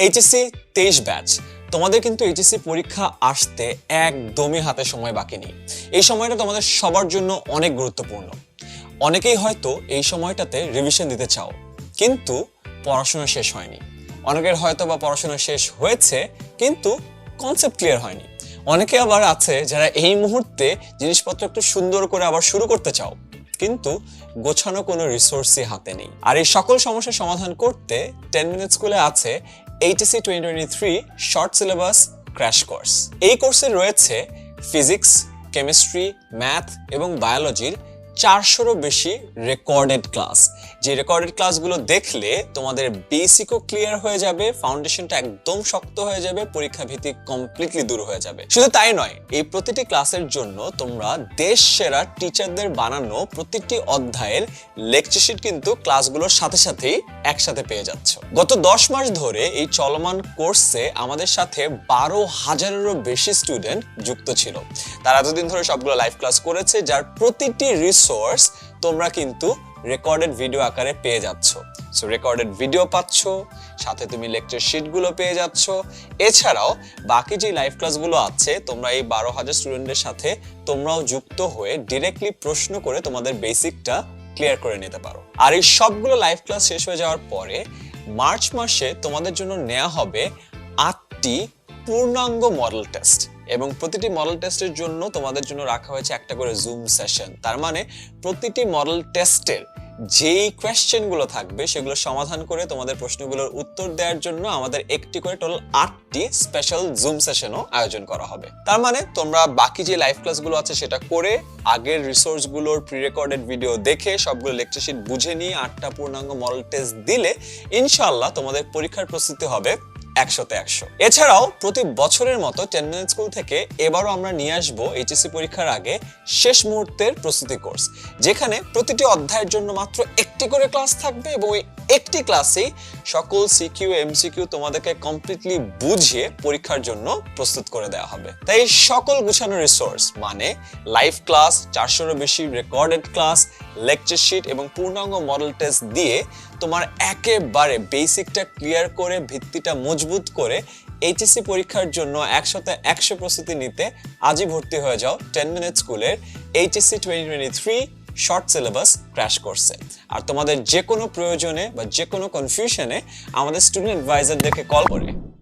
HSC 23 batch, তোমাদের কিন্তু HSC পরীক্ষা আসতে একদমই হাতে সময় বাকি নেই। এই সময়টা তোমাদের সবার জন্য অনেক গুরুত্বপূর্ণ। অনেকেই হয়তো এই সময়টাতে রিভিশন দিতে চাও, কিন্তু পড়াশোনা শেষ হয়নি। অনেকের হয়তো বা পড়াশোনা শেষ হয়েছে, কিন্তু কনসেপ্ট ক্লিয়ার হয়নি। অনেকে আবার আছে যারা এই মুহূর্তে জিনিসপত্র একটু সুন্দর করে আবার শুরু করতে চাও, কিন্তু গোছানো কোনো রিসোর্সই হাতে নেই। আর এই সকল সমস্যার সমাধান করতে 10 মিনিট স্কুলে আছে HSC 2023 short syllabus crash course. এই কোর্সে রয়েছে ফিজিক্স, কেমিস্ট্রি, ম্যাথ এবং বায়োলজির 400-রও বেশি রেকর্ডেড ক্লাস। যে রেকর্ডেড ক্লাসগুলো দেখলে তোমাদের বেসিকও ক্লিয়ার হয়ে যাবে, ফাউন্ডেশনটা একদম শক্ত হয়ে যাবে, পরীক্ষা ভীতি কমপ্লিটলি দূর হয়ে যাবে। শুধু তাই নয়, এই প্রতিটি ক্লাসের জন্য তোমরা দেশ সেরা টিচারদের বানানো প্রতিটি অধ্যায়ের লেকচার শিট কিন্তু ক্লাসগুলোর সাথে সাথেই একসাথে পেয়ে যাচ্ছ। গত 10 মাস ধরে এই চলমান কোর্সে আমাদের সাথে 12,000-এরও বেশি স্টুডেন্ট যুক্ত ছিল। তারা এতদিন ধরে সবগুলো লাইভ ক্লাস করেছে, যার প্রতিটি রিসোর্স তোমরা কিন্তু রেকর্ডেড ভিডিও আকারে পেয়ে যাচ্ছ। সো রেকর্ডেড ভিডিও পাচ্ছ, সাথে তুমি লেকচার শিটগুলো পেয়ে যাচ্ছ। এছাড়াও বাকি যে লাইভ ক্লাসগুলো আছে, তোমরা এই 12,000 স্টুডেন্টের সাথে তোমরাও যুক্ত হয়ে ডিরেক্টলি প্রশ্ন করে তোমাদের বেসিকটা ক্লিয়ার করে নিতে পারো। আর এই সবগুলো লাইভ ক্লাস শেষ হয়ে যাওয়ার পরে মার্চ মাসে তোমাদের জন্য নেওয়া হবে 8টি পূর্ণাঙ্গ মডেল টেস্ট, এবং প্রতিটি মডেল টেস্টের জন্য তোমাদের জন্য রাখা হয়েছে একটা করে জুম সেশন। তার মানে প্রতিটি মডেল টেস্টের যেই কোয়েশ্চেনগুলো থাকবে সেগুলো সমাধান করে তোমাদের প্রশ্নগুলোর উত্তর দেওয়ার জন্য আমাদের একটি করে টোটাল 8টি স্পেশাল জুম সেশনও আয়োজন করা হবে। তার মানে তোমরা বাকি যে লাইভ ক্লাসগুলো আছে সেটা করে, আগের রিসোর্সগুলোর প্রি রেকর্ডেড ভিডিও দেখে, সবগুলো লেকচার শিট বুঝে নিয়ে 8টা পূর্ণাঙ্গ মডেল টেস্ট দিলে ইনশাআল্লাহ তোমাদের পরীক্ষার প্রস্তুতি হবে 100-তে 100। এছাড়াও প্রতি বছরের মতো 10 মিনিট স্কুল থেকে এবারও আমরা নিয়ে আসবো এইচএসসি পরীক্ষার আগে শেষ মুহূর্তের প্রস্তুতি কোর্স, যেখানে প্রতিটি অধ্যায়ের জন্য মাত্র একটি করে ক্লাস থাকবে, এবং ওই একটি ক্লাসেই সকল সিকিউ এমসিকিউ তোমাদেরকে কমপ্লিটলি বুঝিয়ে পরীক্ষার জন্য প্রস্তুত করে দেওয়া হবে। তাই সকল গুছানো রিসোর্স মানে লাইভ ক্লাস, 400-রও বেশি রেকর্ডেড ক্লাস, লেকচার শিট এবং পূর্ণাঙ্গ মডেল টেস্ট দিয়ে তোমার একেবারে বেসিকটা ক্লিয়ার করে, ভিত্তিটা মজবুত করে এইচএসসি পরীক্ষার জন্য 100-তে 100 প্রস্তুতি নিতে আজই ভর্তি হয়ে যাও 10 মিনিট স্কুলের HSC 2023 শর্ট সিলেবাস ক্র্যাশ কোর্সে। আর তোমাদের যে কোনো প্রয়োজনে বা যে কোনো কনফিউশনে আমাদের স্টুডেন্ট অ্যাডভাইজারদেরকে কল করে